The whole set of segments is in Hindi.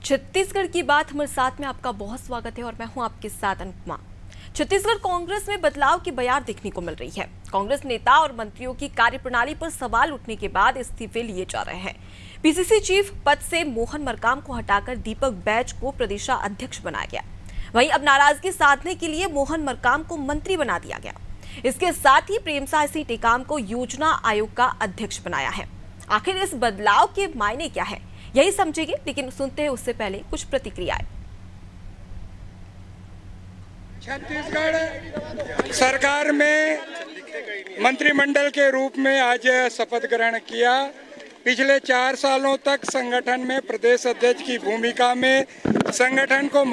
छत्तीसगढ़ की बात हमारे साथ में आपका बहुत स्वागत है और मैं हूं आपके साथ अनुपमा। छत्तीसगढ़ कांग्रेस में बदलाव की बयार देखने को मिल रही है। कांग्रेस नेता और मंत्रियों की कार्यप्रणाली पर सवाल उठने के बाद इस्तीफे लिए जा रहे हैं। पीसीसी चीफ पद से मोहन मरकाम को हटाकर दीपक बैज को प्रदेशाध्यक्ष बनाया गया। वहीं अब नाराजगी साधने के लिए मोहन मरकाम को मंत्री बना दिया गया। इसके साथ ही प्रेमसाय सिंह टेकाम को योजना आयोग का अध्यक्ष बनाया है। आखिर इस बदलाव के मायने क्या है, यही समझेंगे, लेकिन सुनते हैं उससे पहले कुछ प्रतिक्रियाएं। छत्तीसगढ़ सरकार में मंत्रिमंडल के रूप में आज शपथ ग्रहण किया। पिछले 4 सालों तक संगठन में प्रदेश अध्यक्ष की भूमिका में संगठन को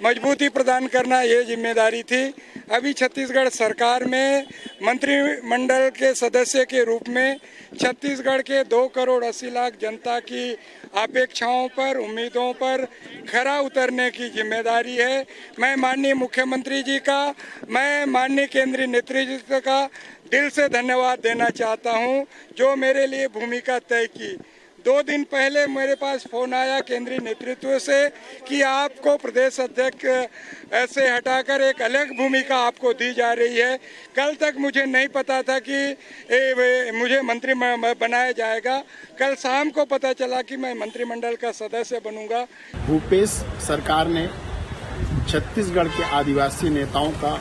मजबूती प्रदान करना ये जिम्मेदारी थी। अभी छत्तीसगढ़ सरकार में मंत्रिमंडल के सदस्य के रूप में छत्तीसगढ़ के 2 करोड़ 80 लाख जनता की अपेक्षाओं पर, उम्मीदों पर खरा उतरने की जिम्मेदारी है। मैं माननीय मुख्यमंत्री जी का, मैं माननीय केंद्रीय नेतृत्व का दिल से धन्यवाद देना चाहता हूं, जो मेरे लिए भूमिका तय की। 2 दिन पहले मेरे पास फोन आया केंद्रीय नेतृत्व से कि आपको प्रदेश अध्यक्ष से हटाकर एक अलग भूमिका आपको दी जा रही है। कल तक मुझे नहीं पता था कि मुझे मंत्री बनाया जाएगा। कल शाम को पता चला कि मैं मंत्रिमंडल का सदस्य बनूंगा। भूपेश सरकार ने छत्तीसगढ़ के आदिवासी नेताओं का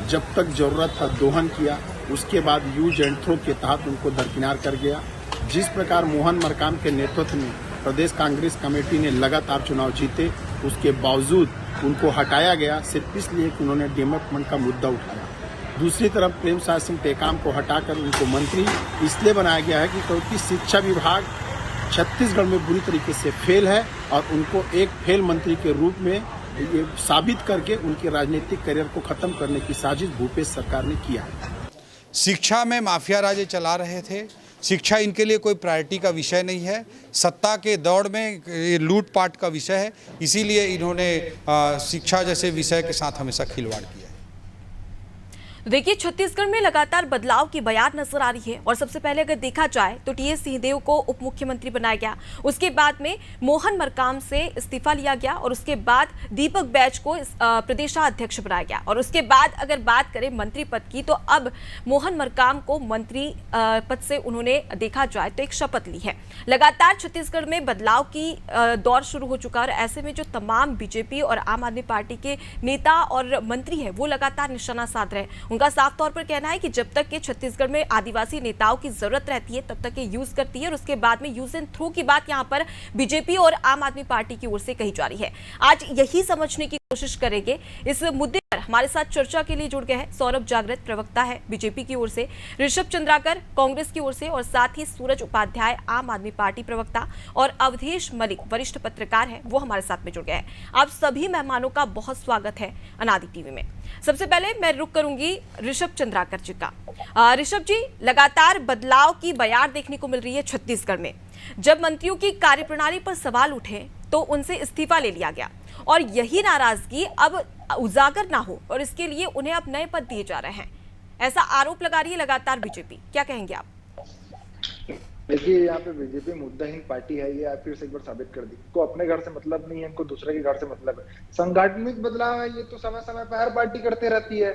जब तक जरूरत था दोहन किया, उसके बाद यूज एंड थ्रो के तहत उनको दरकिनार कर गया। जिस प्रकार मोहन मरकाम के नेतृत्व में प्रदेश कांग्रेस कमेटी ने लगातार चुनाव जीते, उसके बावजूद उनको हटाया गया सिर्फ इसलिए कि उन्होंने डेवलपमेंट का मुद्दा उठाया। दूसरी तरफ प्रेमसाय सिंह टेकाम को हटाकर उनको मंत्री इसलिए बनाया गया है क्योंकि शिक्षा विभाग छत्तीसगढ़ में बुरी तरीके से फेल है और उनको एक फेल मंत्री के रूप में ये साबित करके उनके राजनीतिक करियर को खत्म करने की साजिश भूपेश सरकार ने किया है। शिक्षा में माफिया राज चला रहे थे। शिक्षा इनके लिए कोई प्रायोरिटी का विषय नहीं है। सत्ता के दौड़ में ये लूटपाट का विषय है, इसीलिए इन्होंने शिक्षा जैसे विषय के साथ हमेशा खिलवाड़ किया है। देखिए, छत्तीसगढ़ में लगातार बदलाव की बयार नजर आ रही है और सबसे पहले अगर देखा जाए तो टीएस सिंहदेव को उप मुख्यमंत्री बनाया गया। उसके बाद में मोहन मरकाम से इस्तीफा लिया गया और उसके बाद दीपक बैज को प्रदेशाध्यक्ष बनाया गया। और उसके बाद अगर बात करें मंत्री पद की, तो अब मोहन मरकाम को मंत्री पद से उन्होंने देखा जाए तो एक शपथ ली है। लगातार छत्तीसगढ़ में बदलाव की दौर शुरू हो चुका है और ऐसे में जो तमाम बीजेपी और आम आदमी पार्टी के नेता और मंत्री हैं, वो लगातार निशाना साध रहे हैं। उनका साफ तौर पर कहना है कि जब तक के छत्तीसगढ़ में आदिवासी नेताओं की जरूरत रहती है तब तक ये यूज करती है और उसके बाद में यूज एंड थ्रो की बात यहां पर बीजेपी और आम आदमी पार्टी की ओर से कही जा रही है। आज यही समझने की कोशिश करेंगे। इस मुद्दे पर हमारे साथ चर्चा के लिए जुड़ गए हैं सौरभ जागृत, प्रवक्ता है बीजेपी की ओर से, ऋषभ चंद्राकर कांग्रेस की ओर से, और साथ ही सूरज उपाध्याय आम आदमी पार्टी प्रवक्ता, और अवधेश मलिक वरिष्ठ पत्रकार है, वो हमारे साथ में जुड़ गए हैं। आप सभी मेहमानों का बहुत स्वागत है अनादि टीवी में। सबसे पहले मैं रुक करूंगी ऋषभ चंद्राकर जी का। ऋषभ जी, लगातार बदलाव की बयार देखने को मिल रही है छत्तीसगढ़ में। जब मंत्रियों की कार्यप्रणाली पर सवाल उठे तो उनसे इस्तीफा ले लिया गया और यही नाराजगी अब उजागर ना हो और इसके लिए उन्हें अब नए पद दिए जा रहे हैं, ऐसा आरोप लगा रही है लगातार बीजेपी। क्या कहेंगे आप? देखिए, यहाँ पे बीजेपी मुद्दाहीन पार्टी है, ये आप फिर से एक बार साबित कर दी। इनको अपने घर से मतलब नहीं है, इनको दूसरे के घर से मतलब है। संगठनिक बदलाव है, ये तो समय समय पर हर पार्टी करते रहती है।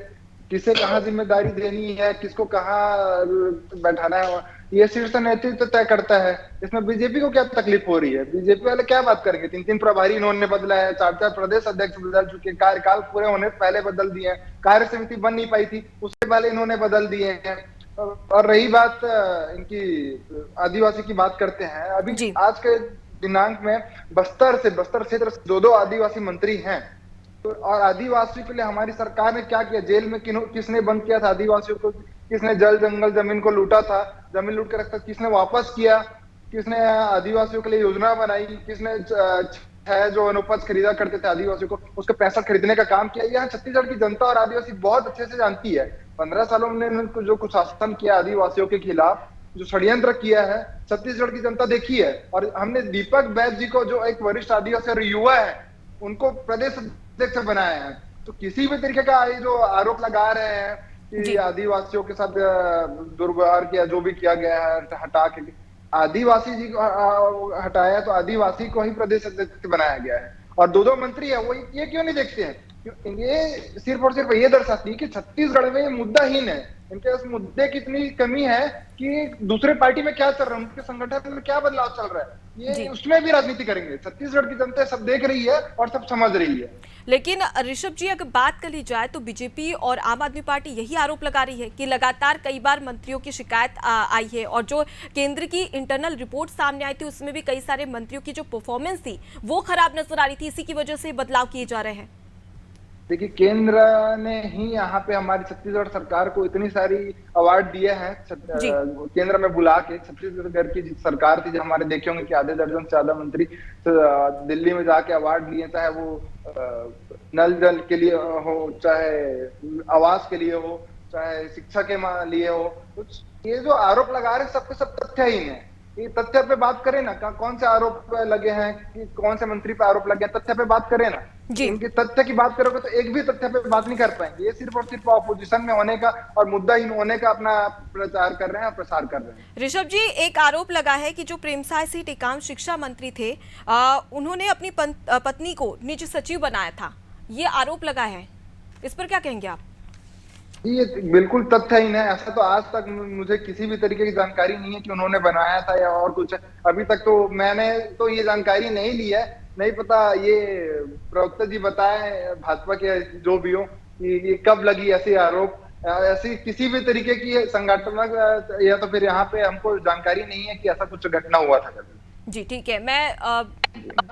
किसे कहाँ जिम्मेदारी देनी है, किसको कहाँ बैठाना है, ये शीर्ष नेतृत्व तय करता है। इसमें बीजेपी को क्या तकलीफ हो रही है? बीजेपी वाले क्या बात करेंगे? 3 प्रभारी इन्होंने बदला है, 4 प्रदेश अध्यक्ष बदल चुके, कार्यकाल पूरे होने पहले बदल दिए हैं, कार्य समिति बन नहीं पाई थी उससे पहले इन्होंने बदल दिए हैं। और रही बात इनकी आदिवासी की बात करते हैं, अभी आज के दिनांक में बस्तर क्षेत्र से 2 आदिवासी मंत्री हैं। तो और आदिवासियों के लिए हमारी सरकार ने क्या किया? जेल में किसने बंद किया था आदिवासियों को? किसने जल जंगल जमीन को लूटा था, जमीन लूट के रखता, किसने वापस किया? किसने आदिवासियों के लिए योजना बनाई? किसने जो अनुपज खरीदा करते थे आदिवासियों को, उसका पैसा खरीदने का काम किया? यहाँ छत्तीसगढ़ की जनता और आदिवासी बहुत अच्छे से जानती है। 15 सालों में जो कुशासन किया आदिवासियों के खिलाफ, जो षड्यंत्र किया है, छत्तीसगढ़ की जनता देखी है। और हमने दीपक बैज जी को, जो एक वरिष्ठ आदिवासी और युवा है, उनको प्रदेश अध्यक्ष बनाया है। तो किसी भी तरीके का ये जो आरोप लगा रहे हैं कि आदिवासियों के साथ दुर्व्यवहार किया, जो भी किया गया है, हटा के, आदिवासी जी को हटाया तो आदिवासी को ही प्रदेश अध्यक्ष बनाया गया है, और दो मंत्री है वो ये क्यों नहीं देखते हैं? ये सिर्फ और सिर्फ ये दर्शाती है कि छत्तीसगढ़ में ये मुद्दाहीन है, इनके उस मुद्दे की इतनी कमी है कि दूसरे पार्टी में क्या चल रहा है, उनके संगठन में क्या बदलाव चल रहा है, ये उसमें भी राजनीति करेंगे। छत्तीसगढ़ की जनता सब देख रही है और सब समझ रही है। लेकिन ऋषभ जी, अगर बात कर ली जाए तो बीजेपी और आम आदमी पार्टी यही आरोप लगा रही है कि लगातार कई बार मंत्रियों की शिकायत आई है, और जो केंद्र की इंटरनल रिपोर्ट सामने आई थी उसमें भी कई सारे मंत्रियों की जो परफॉर्मेंस थी वो खराब नजर आ रही थी, इसी की वजह से बदलाव किए जा रहे हैं। देखिए, केंद्र ने ही यहाँ पे हमारी छत्तीसगढ़ सरकार को इतनी सारी अवार्ड दिए हैं, केंद्र में बुला के। छत्तीसगढ़ की सरकार थी जो हमारे देखे होंगे कि आधे दर्जन से ज्यादा मंत्री दिल्ली में जाके अवार्ड लिए, चाहे वो नल जल के लिए हो, चाहे आवास के लिए हो, चाहे शिक्षा के लिए हो। तो ये जो आरोप लगा रहे सबके सब तथ्यहीन है। ये तथ्य पे बात करें ना, कौन से आरोप लगे हैं, कि कौन से मंत्री पे आरोप लगे हैं, तथ्य पे बात करें ना। इनके तथ्य की बात करोगे तो एक भी तथ्य पे बात नहीं कर पाएंगे। ये सिर्फ और सिर्फ ऑपोजिशन में होने का और मुद्दाहीन होने का अपना प्रचार कर रहे हैं, प्रसार कर रहे हैं। ऋषभ जी, एक आरोप लगा है कि जो प्रेमसाय सिंह टेकाम शिक्षा मंत्री थे, उन्होंने अपनी पत्नी को निजी सचिव बनाया था, ये आरोप लगा है, इस पर क्या कहेंगे आप? ये बिल्कुल तथ्यहीन है। ऐसा तो आज तक मुझे किसी भी तरीके की जानकारी नहीं है कि उन्होंने बनाया था या और कुछ। अभी तक तो मैंने तो ये जानकारी नहीं ली है, नहीं पता ये प्रवक्ता जी बताए भाजपा के जो भी हो कि ये कब लगी ऐसी आरोप, ऐसी किसी भी तरीके की संगठनात्मक या तो फिर यहाँ पे हमको जानकारी नहीं है कि ऐसा कुछ घटना हुआ था कभी। जी ठीक है, मैं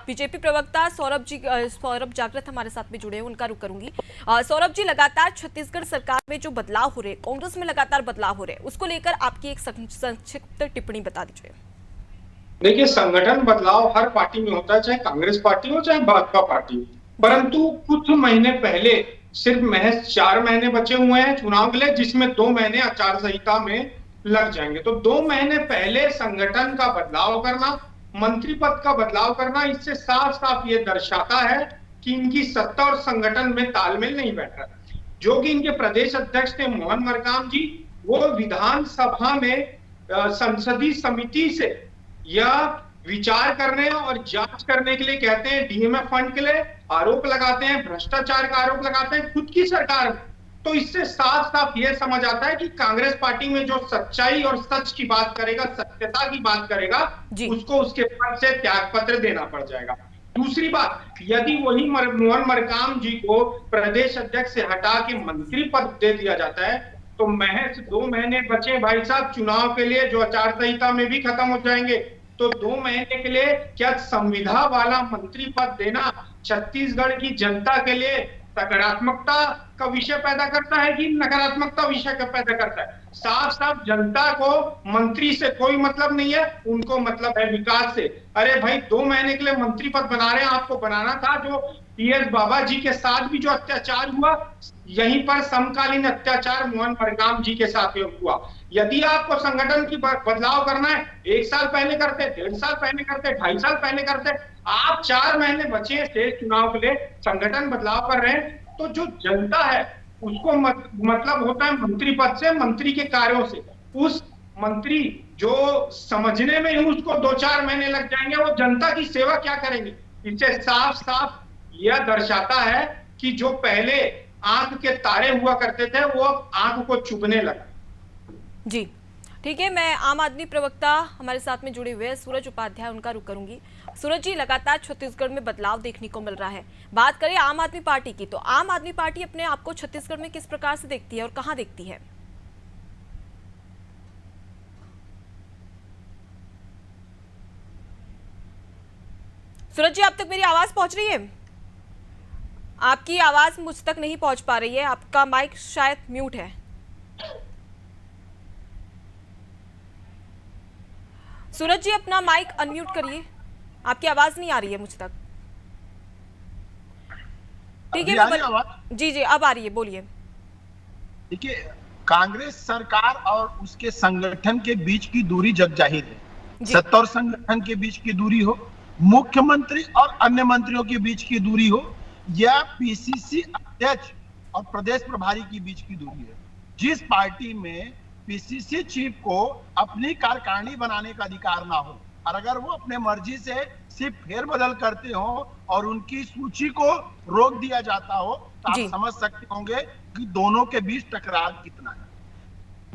बीजेपी प्रवक्ता सौरभ जागृत हमारे साथ में जुड़े हैं, उनका रुख करूंगी। सौरभ जी, लगातार छत्तीसगढ़ सरकार में जो बदलाव हो रहे हैं, कांग्रेस में लगातार बदलाव हो रहे हैं, उसको लेकर आपकी एक संक्षिप्त टिप्पणी बता दीजिए। देखिए, संगठन बदलाव हर पार्टी में होता है, चाहे कांग्रेस पार्टी हो चाहे भाजपा पार्टी हो, परंतु कुछ महीने पहले सिर्फ महज 4 महीने बचे हुए हैं चुनाव के लिए, जिसमें 2 महीने आचार संहिता में लग जाएंगे। तो 2 महीने पहले संगठन का बदलाव करना, मंत्री पद का बदलाव करना, इससे साफ साफ ये दर्शाता है कि इनकी सत्ता और संगठन में तालमेल नहीं बैठ रहा। जो कि इनके प्रदेश अध्यक्ष थे मोहन मरकाम जी, वो विधानसभा में संसदीय समिति से या विचार करने और जांच करने के लिए कहते हैं, डीएमएफ फंड के लिए आरोप लगाते हैं, भ्रष्टाचार का आरोप लगाते हैं खुद की सरकार में। तो इससे साफ साफ ये समझ आता है कि कांग्रेस पार्टी में जो सच्चाई और सच की बात करेगा, सत्यता की बात करेगा, उसको उसके पद से त्यागपत्र देना पड़ जाएगा। दूसरी बात, यदि वही मोहन मरकाम जी को प्रदेश अध्यक्ष से हटा के मंत्री पद दे दिया जाता है, तो महज 2 महीने बचे भाई साहब चुनाव के लिए, जो आचार संहिता में भी खत्म हो जाएंगे। तो 2 महीने के लिए क्या संविधा वाला मंत्री पद देना छत्तीसगढ़ की जनता के लिए सकारात्मकता का विषय पैदा करता है कि नकारात्मकता विषय का पैदा करता है? साफ साफ जनता को मंत्री से कोई मतलब नहीं है, उनको मतलब है विकास से। अरे भाई, 2 महीने के लिए मंत्री पद बना रहे हैं, आपको बनाना था जो टीएस बाबा जी के साथ भी जो अत्याचार हुआ, यहीं पर समकालीन अत्याचार मोहन मरकाम जी के साथ हुआ। यदि आपको संगठन की बदलाव करना है, 1 साल पहले करते, 1.5 साल पहले करते, 2.5 साल पहले करते। आप 4 महीने बचे थे चुनाव के लिए, संगठन बदलाव कर रहे हैं, तो जो जनता है उसको मतलब होता है मंत्री पद से, मंत्री के कार्यों से। उस मंत्री जो समझने में ही उसको 2-4 महीने लग जाएंगे, वो जनता की सेवा क्या करेंगे? इससे साफ साफ यह दर्शाता है कि जो पहले आंख के तारे हुआ करते थे, वो अब आंख को चुभने लगा। जी ठीक है, मैं आम आदमी प्रवक्ता हमारे साथ में जुड़े हुए हैं सूरज उपाध्याय, उनका रुख करूंगी। सूरज जी, लगातार छत्तीसगढ़ में बदलाव देखने को मिल रहा है। बात करें आम आदमी पार्टी की, तो आम आदमी पार्टी अपने आप को छत्तीसगढ़ में किस प्रकार से देखती है और कहां देखती है? सूरज जी, आप तक मेरी आवाज पहुंच रही है? आपकी आवाज मुझ तक नहीं पहुंच पा रही है, आपका माइक शायद म्यूट है। सूरज जी, अपना माइक अनम्यूट करिए, आपकी आवाज नहीं आ रही है मुझ तक। ठीक है, जी जी अब आ रही है, बोलिए। देखिए, कांग्रेस सरकार और उसके संगठन के बीच की दूरी जग जाहिर है। सत्ता और संगठन के बीच की दूरी हो, मुख्यमंत्री और अन्य मंत्रियों के बीच की दूरी हो, या पीसीसी अध्यक्ष और प्रदेश प्रभारी के बीच की दूरी है। जिस पार्टी में पीसीसी चीफ को अपनी कार्यकारिणी बनाने का अधिकार ना हो, और अगर वो अपने मर्जी से सिर्फ फेरबदल करते हो और उनकी सूची को रोक दिया जाता हो, तो जी। आप समझ सकते होंगे कि दोनों के बीच टकराव कितना है।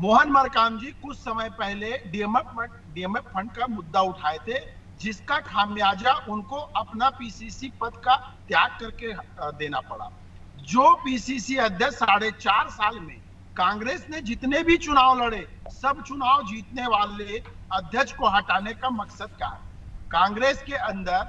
मोहन मरकाम जी कुछ समय पहले डीएमएफ फंड का मुद्दा उठाए थे, जिसका खामियाजा उनको अपना पीसीसी पद का त्याग करके देना पड़ा। जो पीसीसी अध्यक्ष 4.5 साल में कांग्रेस ने जितने भी चुनाव लड़े, सब चुनाव जीतने वाले अध्यक्ष को हटाने का मकसद क्या है? कांग्रेस के अंदर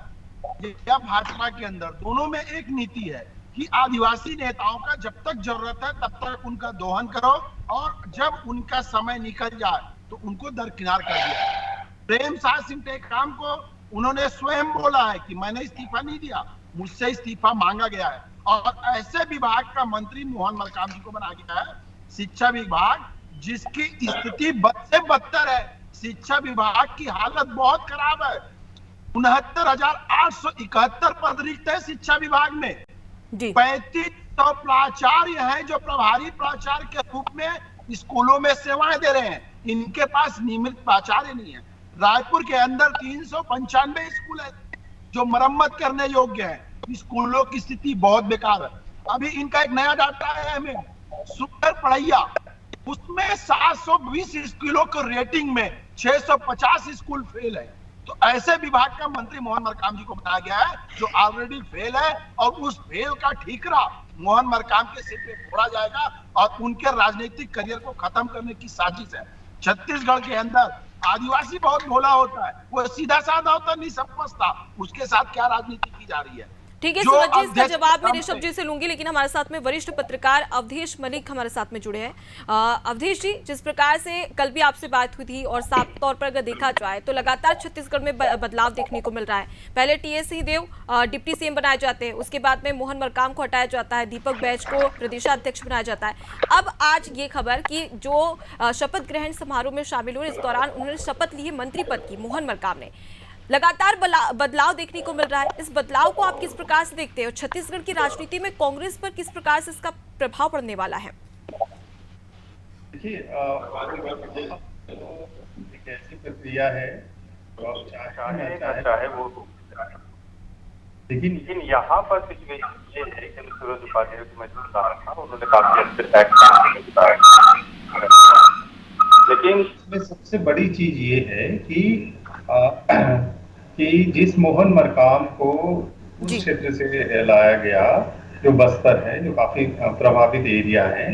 या भाजपा के अंदर दोनों में एक नीति है कि आदिवासी नेताओं का जब तक जरूरत है तब तक उनका दोहन करो, और जब उनका समय निकल जाए तो उनको दरकिनार कर दिया। प्रेमसाय सिंह टेकाम को उन्होंने स्वयं बोला है कि मैंने इस्तीफा नहीं दिया, मुझसे इस्तीफा मांगा गया है, और ऐसे विभाग का मंत्री मोहन मरकाम जी को बना गया है। शिक्षा विभाग जिसकी स्थिति बद से बदतर है, शिक्षा विभाग की हालत बहुत खराब है। 69,871 पद रिक्त है शिक्षा विभाग में। 3500 प्राचार्य हैं जो प्रभारी प्राचार्य के रूप में स्कूलों में सेवाएं दे रहे हैं, इनके पास नियमित प्राचार्य नहीं है। रायपुर के अंदर 395 स्कूल है जो मरम्मत करने योग्य है। स्कूलों की स्थिति बहुत बेकार है। अभी इनका एक नया डाटा है हमें, सुपर पढ़ैया, उसमें 720 स्कूलों को रेटिंग में 650 स्कूल फेल है। तो ऐसे विभाग का मंत्री मोहन मरकाम जी को बनाया गया है जो ऑलरेडी फेल है, और उस फेल का ठीकरा मोहन मरकाम के सिर पे फोड़ा जाएगा और उनके राजनीतिक करियर को खत्म करने की साजिश है। छत्तीसगढ़ के अंदर आदिवासी बहुत भोला होता है, वो सीधा साधा होता, नहीं समझता उसके साथ क्या राजनीति की जा रही है। ठीक है सूरज जी, इसका जवाब मैं ऋषभ जी से लूंगी, लेकिन हमारे साथ में वरिष्ठ पत्रकार अवधेश मलिक हमारे साथ में जुड़े हैं। अवधेश जी, जिस प्रकार से कल भी आपसे बात हुई थी और साफ तौर पर अगर देखा जाए तो लगातार छत्तीसगढ़ में बदलाव देखने को मिल रहा है। पहले टीएस सिंहदेव डिप्टी सीएम बनाए जाते हैं, उसके बाद में मोहन मरकाम को हटाया जाता है, दीपक बैज को प्रदेशाध्यक्ष बनाया जाता है। अब आज ये खबर कि जो शपथ ग्रहण समारोह में शामिल हुए, इस दौरान उन्होंने शपथ ली है मंत्री पद की, मोहन मरकाम ने। लगातार बदलाव देखने को मिल रहा है, इस बदलाव को आप किस प्रकार से देखते हैं और छत्तीसगढ़ की राजनीति में कांग्रेस पर किस प्रकार से इसका प्रभाव पड़ने वाला है? देखिए, एक ऐसी प्रक्रिया है चाहे वो, लेकिन यहाँ पर सिचुएशन ये है कि सूरज उपाध्याय को मैं बता रहा था, उन्होंने काफी अच्छे फैक्ट बताया, लेकिन इसमें सबसे बड़ी चीज ये है कि जिस मोहन मरकाम को उस क्षेत्र से लाया गया जो बस्तर है, जो काफी प्रभावित एरिया है,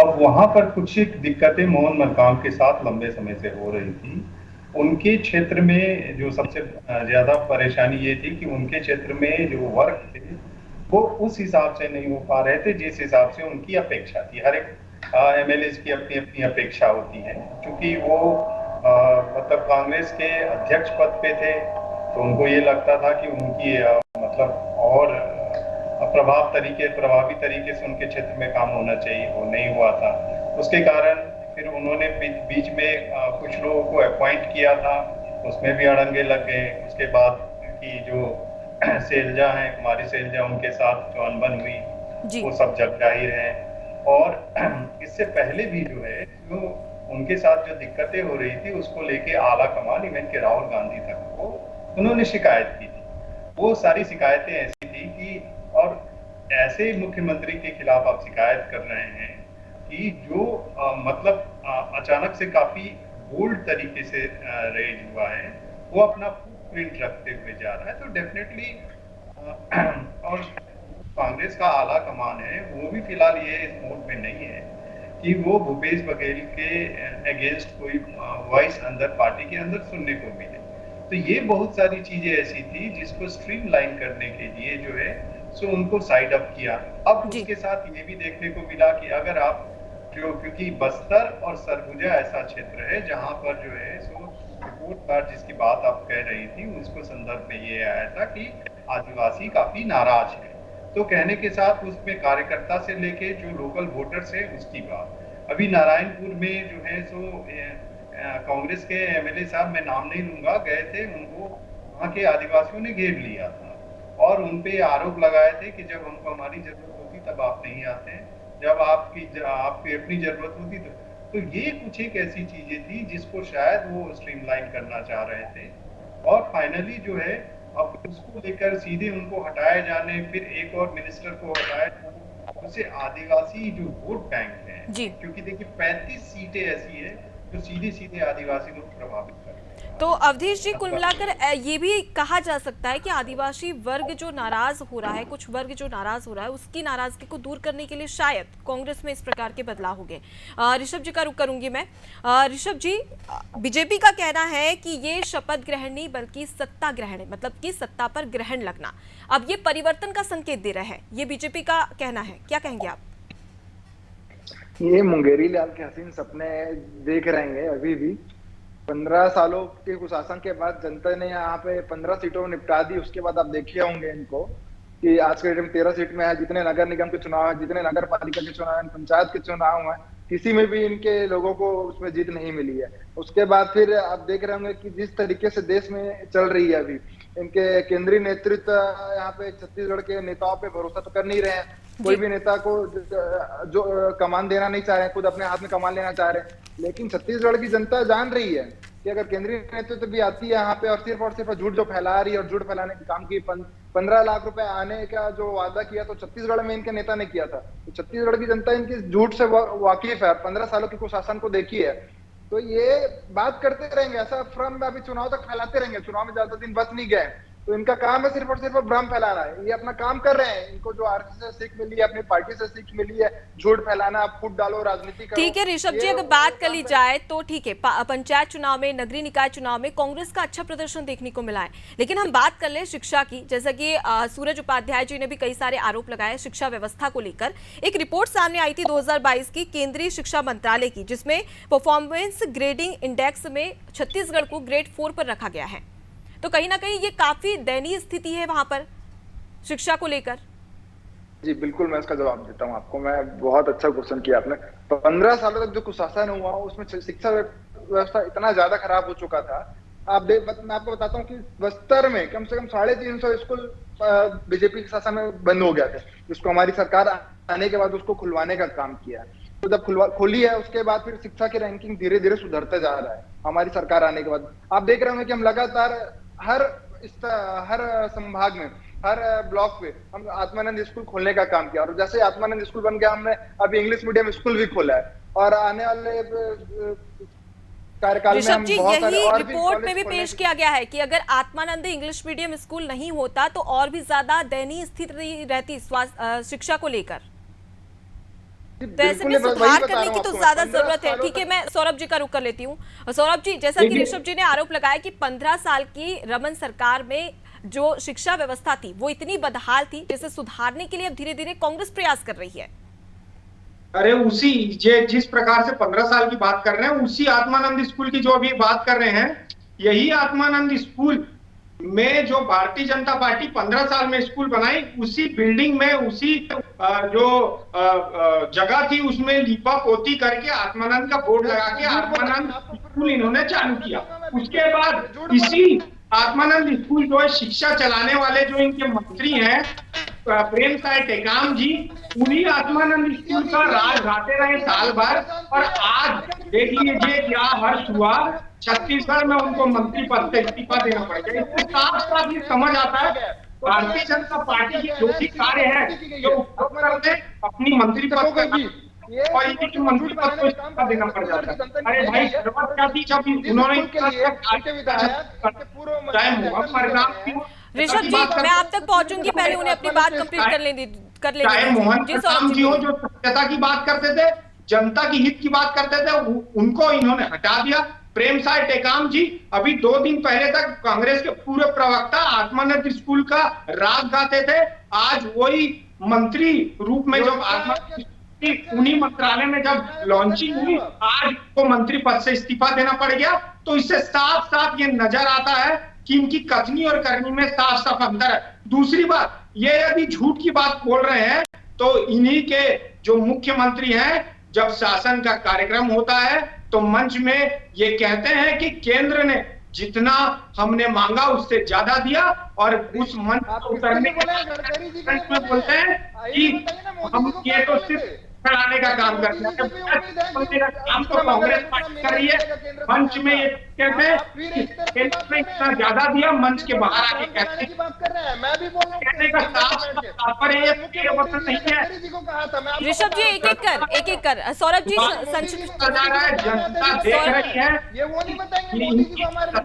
अब वहां पर कुछ दिक्कतें मोहन मरकाम के साथ लंबे समय से हो रही थी। उनके क्षेत्र में जो सबसे ज्यादा परेशानी ये थी कि उनके क्षेत्र में जो वर्क थे वो उस हिसाब से नहीं हो पा रहे थे जिस हिसाब से उनकी अपेक्षा थी। हर एक एमएलए की अपनी अपनी अपेक्षा होती है, क्योंकि वो मतलब कांग्रेस के अध्यक्ष पद पे थे तो उनको ये लगता था कि उनकी मतलब और प्रभावी तरीके से उनके क्षेत्र में काम होना चाहिए, वो नहीं हुआ था। उसके कारण फिर उन्होंने बीच में कुछ लोगों को अपॉइंट किया था, उसमें भी अड़ंगे लग गए। उसके बाद की जो सैलजा हैं, कुमारी सैलजा, उनके साथ जो अनबन हुई वो सब जग जाहिर है। और इससे पहले भी जो है जो उनके साथ जो दिक्कतें हो रही थी उसको लेके आला कमान इवन के राहुल गांधी तक को उन्होंने शिकायत की थी। वो सारी शिकायतें ऐसी थी कि, और ऐसे मुख्यमंत्री के खिलाफ आप शिकायत कर रहे हैं कि जो मतलब अचानक से काफी बोल्ड तरीके से रेज हुआ है, वो अपना फुटप्रिंट रखते हुए जा रहा है। तो डेफिनेटली और कांग्रेस का आला कमान है वो भी फिलहाल ये इस मोड में नहीं है कि वो भूपेश बघेल के अगेंस्ट कोई वॉइस अंदर पार्टी के अंदर सुनने को मिले। तो ये बहुत सारी चीजें ऐसी थी जिसको स्ट्रीमलाइन करने के लिए जो है सो उनको साइड अप किया। अब उसके साथ ये भी देखने को मिला कि अगर आप जो, क्योंकि बस्तर और सरगुजा ऐसा क्षेत्र है जहां पर जो है सो रिपोर्ट कार्ड जिसकी बात आप कह रही थी उसको संदर्भ में ये आया था कि आदिवासी काफी नाराज है। तो कहने के साथ उसमें कार्यकर्ता से लेके जो लोकल वोटर्स है उसकी बात। अभी नारायणपुर में जो है सो कांग्रेस के एमएलए साहब, मैं नाम नहीं लूंगा, गए थे, उनको वहाँ के आदिवासियों ने घेर लिया था और उनपे आरोप लगाए थे कि जब हमको हमारी जरूरत होती तब आप नहीं आते हैं, जब आपकी अपनी जरूरत होती तो ये कुछ एक ऐसी चीजें थी जिसको शायद वो स्ट्रीमलाइन करना चाह रहे थे, और फाइनली जो है अब उसको लेकर सीधे उनको हटाए जाने, फिर एक और मिनिस्टर को हटाए जाने, उससे आदिवासी जो वोट बैंक है जी। क्योंकि देखिए 35 सीटें ऐसी है जो सीधे सीधे आदिवासी लोग प्रभावित कर रहे हैं। तो अवधेश जी, कुल मिलाकर ये भी कहा जा सकता है कि आदिवासी वर्ग जो नाराज हो रहा है, कुछ वर्ग जो नाराज हो रहा है, उसकी नाराजगी को दूर करने के लिए शायद कांग्रेस में इस प्रकार के बदलाव हो गए। ऋषभ जी का रुख करूंगी मैं। ऋषभ जी, बीजेपी का कहना है कि ये शपथ ग्रहण नहीं बल्कि सत्ता ग्रहण है, मतलब कि सत्ता पर ग्रहण लगना। अब ये परिवर्तन का संकेत दे रहा है, ये बीजेपी का कहना है, क्या कहेंगे आप? ये मुंगेरी लाल के हसीन सपने देख रहे हैं अभी भी। 15 सालों के कुशासन के बाद जनता ने यहाँ पे 15 सीटों में निपटा दी। उसके बाद आप देखे होंगे इनको कि आज के डेट में 13 सीट में है। जितने नगर निगम के चुनाव है, जितने नगर पालिका के चुनाव है, पंचायत के चुनाव है, किसी में भी इनके लोगों को उसमें जीत नहीं मिली है। उसके बाद फिर आप देख रहे होंगे कि जिस तरीके से देश में चल रही है अभी, इनके केंद्रीय नेतृत्व यहाँ पे छत्तीसगढ़ के नेताओं पे भरोसा तो कर नहीं रहे हैं। कोई भी नेता को जो कमान देना नहीं चाह रहे हैं, खुद अपने हाथ में कमान लेना चाह रहे हैं। लेकिन छत्तीसगढ़ की जनता जान रही है कि अगर केंद्रीय नेतृत्व भी आती है यहाँ पे और सिर्फ झूठ जो फैला रही है और झूठ फैलाने के काम की, 15 लाख रुपए आने का जो वादा किया तो छत्तीसगढ़ में इनके नेता ने किया था। तो छत्तीसगढ़ की जनता इनकी झूठ से वाकिफ है, 15 सालों की कुशासन को देखी है। तो ये बात करते रहेंगे, ऐसा भ्रम में अभी चुनाव तक फैलाते रहेंगे। चुनाव में ज्यादा दिन बच नहीं गए, तो इनका काम है सिर्फ और सिर्फ भ्रम फैलाना है। ये अपना काम कर रहे हैं। इनको जो आरएसएस से सीख मिली है, अपनी पार्टी से सीख मिली है, झूठ फैलाना, फूट डालो, राजनीति करो। ठीक है ऋषभ जी, अगर बात कर ली जाए तो ठीक है, पंचायत चुनाव में, नगरीय निकाय चुनाव में कांग्रेस का अच्छा प्रदर्शन देखने को मिला है। लेकिन हम बात कर ले शिक्षा की, जैसा कि सूरज उपाध्याय जी ने भी कई सारे आरोप लगाए शिक्षा व्यवस्था को लेकर। एक रिपोर्ट सामने आई थी 2022 की केंद्रीय शिक्षा मंत्रालय की, जिसमें परफॉर्मेंस ग्रेडिंग इंडेक्स में छत्तीसगढ़ को ग्रेड 4 पर रखा गया है। तो कहीं ना कहीं ये काफी दयनीय स्थिति है वहां पर शिक्षा को लेकर। जी बिल्कुल, मैं इसका जवाब देता हूँ आपको। मैं बहुत अच्छा क्वेश्चन किया आपने। 15 सालों तक जो कुशासन हुआ उसमें शिक्षा व्यवस्था इतना ज्यादा खराब हो चुका था। मैं आपको बताता हूँ कि बस्तर में कम से कम 350 स्कूल बीजेपी के शासन में बंद हो गया था, जिसको हमारी सरकार आने के बाद उसको खुलवाने का काम किया। तो जब खुली है उसके बाद फिर शिक्षा की रैंकिंग धीरे धीरे सुधरते जा रहा है हमारी सरकार आने के बाद। आप देख रहे होंगे कि हम लगातार हर संभाग में, हर ब्लॉक पे हम आत्मानंद स्कूल खोलने का काम किया। और जैसे आत्मानंद स्कूल बन गया, हमने अभी इंग्लिश मीडियम स्कूल भी खोला है। और आने वाले कार्यकाल में हम बहुत सारे और भी रिपोर्ट में भी पेश किया गया है कि अगर आत्मानंद इंग्लिश मीडियम स्कूल नहीं होता तो और भी ज्यादा दयनीय स्थिति रहती शिक्षा को लेकर। तो ऐसे में सुधार करने की तो ज्यादा जरूरत है। ठीक है, मैं सौरभ जी का रुख कर लेती हूँ। सौरभ जी, जैसा कि ऋषभ जी ने आरोप लगाया कि 15 साल की रमन सरकार में जो शिक्षा व्यवस्था थी वो इतनी बदहाल थी, जिसे सुधारने के लिए अब धीरे धीरे कांग्रेस प्रयास कर रही है। अरे उसी जिस प्रकार से 15 साल की बात कर रहे हैं, उसी आत्मानंद स्कूल की जो अभी बात कर रहे हैं, यही आत्मानंद स्कूल में जो भारतीय जनता पार्टी 15 साल में स्कूल बनाई, उसी बिल्डिंग में, उसी जो जगह थी उसमें लीपा पोती करके आत्मानंद का बोर्ड लगा के आत्मानंद स्कूल इन्होंने चालू किया। उसके बाद इसी आत्मानंद स्कूल जो है शिक्षा चलाने वाले जो इनके मंत्री हैं प्रेम साय टेकाम जी, उन्हीं आत्मानंद स्कूल का राज गाते रहे साल भर। और आज देख लीजिए क्या हर्ष हुआ, छत्तीसगढ़ में उनको मंत्री पद से इस्तीफा देना पड़ेगा। इससे साफ साफ ये समझ आता है भारतीय जनता पार्टी के जो भी कार्य है जो उपयोग करते अपनी मंत्री पद और इनकी मंत्री पद को इस्तीफा देना पड़ जाता है। अरे भाई जरूरत क्या थी जब उन्होंने ऋषभ जी, मैं आप तक पहुंचूंगी, पहले उन्हें अपनी बात कंप्लीट कर लेंगे। चाहे मोहन प्रताप जी हो जो सत्यता की बात करते थे, जनता की हित की बात करते थे, उनको इन्होंने हटा दिया। प्रेम साय टेकाम जी अभी 2 दिन पहले तक कांग्रेस के पूरे प्रवक्ता आत्मानंद स्कूल का राग गाते थे। आज वही मंत्री रूप में जब आत्मानंद उन्हीं मंत्रालय में जब लॉन्चिंग हुई, आज को मंत्री पद से इस्तीफा देना पड़ गया। तो इससे साफ साफ ये नजर आता है कि इनकी कथनी और करनी में साफ साफ अंतर है। दूसरी बात, ये यदि झूठ की बात बोल रहे हैं तो इन्हीं के जो मुख्यमंत्री हैं, जब शासन का कार्यक्रम होता है तो मंच में ये कहते हैं कि केंद्र ने जितना हमने मांगा उससे ज्यादा दिया, और उस मंच को उतरने के बाद बोलते हैं कि हम ये तो सिर्फ फैलाने का काम करते हैं। काम तो कांग्रेस पार्टी कर रही है। मंच में ये कहते हैं कि केंद्र में इतना ज्यादा दिया, मंच के बाहर आके कहते हैं, कहने का साफ पर ये वतन नहीं है। ऋषभ जी एक एक कर सौरभ जी संक्षिप्त जनता देख रही है।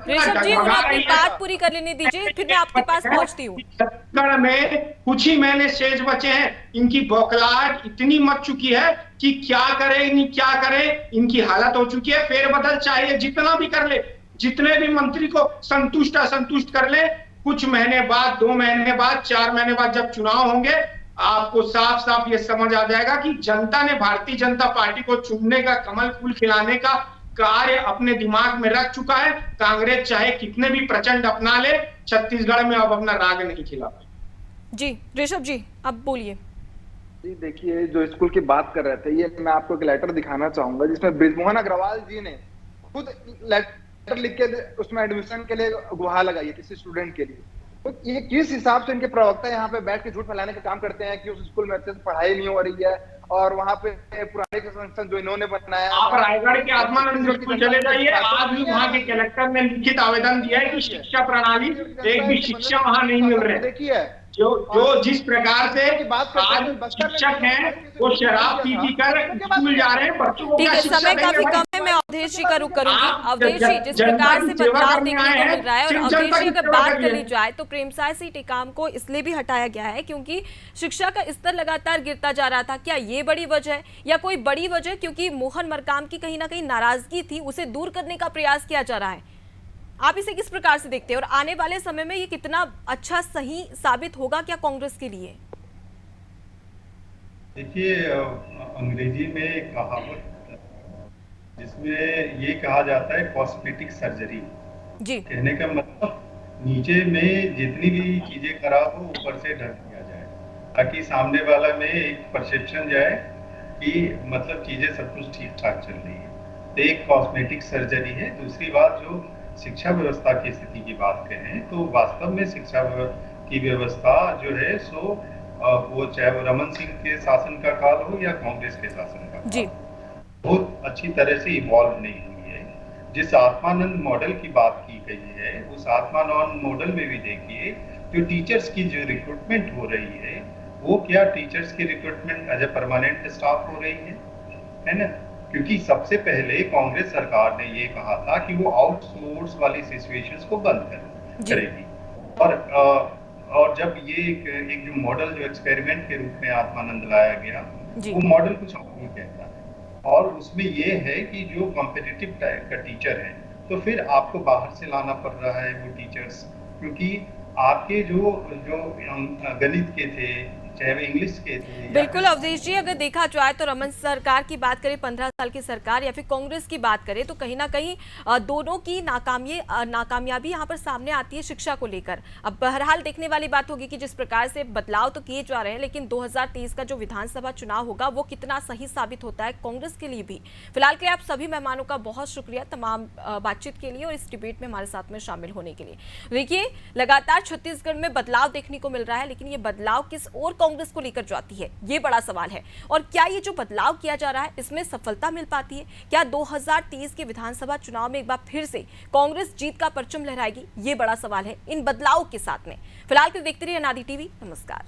ऋषभ जी उन्हें अपनी बात पूरी कर लेने दीजिए, फिर मैं आपके पास पहुंचती हूँ। छत्तीसगढ़ में कुछ ही महीने शेष बचे हैं। इनकी बौखलाहट इतनी मच चुकी है कि क्या करे नहीं क्या करे, इनकी हालत हो चुकी है। फेरबदल चाहिए, जितना भी कर ले, जितने भी मंत्री को संतुष्ट असंतुष्ट कर ले, कुछ महीने बाद, 2 महीने बाद, 4 महीने बाद जब चुनाव होंगे, आपको साफ साफ ये समझ आ जाएगा कि जनता ने भारतीय जनता पार्टी को चुनने का, कमल फूल खिलाने का कार्य अपने दिमाग में रख चुका है। कांग्रेस चाहे कितने भी प्रचंड अपना ले, छत्तीसगढ़ में अब अपना राग नहीं खिला। जी ऋषभ जी अब बोलिए। जी देखिए, जो स्कूल की बात कर रहे थे, ये मैं आपको एक लेटर दिखाना चाहूंगा जिसमें बृजमोहन अग्रवाल जी ने खुद लेटर लिख के उसमें एडमिशन के लिए गुहार लगाई है किसी स्टूडेंट के लिए। तो ये किस हिसाब से इनके प्रवक्ता यहाँ पे बैठ के झूठ फैलाने का काम करते हैं कि उस स्कूल में अच्छे से पढ़ाई नहीं हो रही है, और वहाँ पे पुराने के संस्थान जो इन्होंने बनाया। आप रायगढ़ के आत्मानंद स्कूल चले जाइए, आज भी वहाँ के कलेक्टर ने लिखित आवेदन दिया है कि शिक्षा प्रणाली, एक भी शिक्षा वहाँ नहीं मिल रही है। देखिए जो जिस प्रकार से आज शिक्षक हैं वो शराब पी कर स्कूल जा रहे हैं, बच्चों को ठीक है, समय काफी कम है, मैं अवधेश जी का रुख करूंगी। अवधेश जी, जिस प्रकार से बदलाव देखने को मिल रहा है, और अवधेश जी अगर बात कर ली जाए तो प्रेमसाय सिंह टेकाम को इसलिए भी हटाया गया है क्योंकि शिक्षा का स्तर लगातार गिरता जा रहा था। क्या ये बड़ी वजह है या कोई बड़ी वजह क्योंकि मोहन मरकाम की कहीं ना कहीं नाराजगी थी, उसे दूर करने का प्रयास किया जा रहा है? आप इसे किस प्रकार से देखते हैं, और आने वाले समय में ये कितना अच्छा सही साबित होगा क्या कांग्रेस के लिए? देखिए, अंग्रेजी में एक कहावत जिसमें ये कहा जाता है कॉस्मेटिक सर्जरी। जी, कहने का मतलब नीचे में जितनी भी चीजें खराब हो ऊपर से ढक दिया जाए, ताकि सामने वाला में एक परसेप्शन जाए कि मतलब चीजें सब कुछ ठीक ठाक चल रही है। तो एक कॉस्मेटिक सर्जरी है। दूसरी बात, जो शिक्षा व्यवस्था की स्थिति की बात करें तो वास्तव में शिक्षा की व्यवस्था जो है सो वो चाहे वो रमन सिंह के शासन का काल हो या कांग्रेस के शासन का काल, बहुत अच्छी तरह से इवॉल्व नहीं हुई है। जिस आत्मानंद मॉडल की बात की गई है, उस आत्मानंद मॉडल में भी देखिए जो टीचर्स की जो रिक्रूटमेंट हो रही है, वो क्या टीचर्स की recruitment as a permanent staff हो रही है ना? क्योंकि सबसे पहले कांग्रेस सरकार ने ये कहा था कि वो आउटसोर्स वाली सिचुएशंस को बंद करेगी, और जब ये एक जो मॉडल जो एक्सपेरिमेंट के रूप में आत्मानंद लाया गया, वो मॉडल कुछ और नहीं कहता है। और उसमें ये है कि जो कॉम्पिटिटिव टाइप का टीचर है तो फिर आपको बाहर से लाना पड़ रहा है वो टीचर्स, क्योंकि आपके जो गणित के थे, चाहे वो इंग्लिश के थे। बिल्कुल अवधेश जी, अगर देखा जाए तो रमन सरकार की बात करें, 15 साल की सरकार, या फिर कांग्रेस की बात करें, तो कहीं ना कहीं दोनों की नाकामयाबी यहाँ पर सामने आती है शिक्षा को लेकर। अब बहरहाल देखने वाली बात होगी कि जिस प्रकार से बदलाव तो किए जा रहे हैं, लेकिन 2023 का जो विधानसभा चुनाव होगा वो कितना सही साबित होता है कांग्रेस के लिए भी। फिलहाल के लिए आप सभी मेहमानों का बहुत शुक्रिया तमाम बातचीत के लिए और इस डिबेट में हमारे साथ में शामिल होने के लिए। देखिए, लगातार छत्तीसगढ़ में बदलाव देखने को मिल रहा है, लेकिन ये बदलाव किस और कांग्रेस को लेकर जाती है, ये बड़ा सवाल है। और क्या ये जो बदलाव किया जा रहा है इसमें सफलता मिल पाती है? क्या 2023 के विधानसभा चुनाव में एक बार फिर से कांग्रेस जीत का परचम लहराएगी? ये बड़ा सवाल है इन बदलावों के साथ में। फिलहाल के देखते रहिए अनादि टीवी। नमस्कार।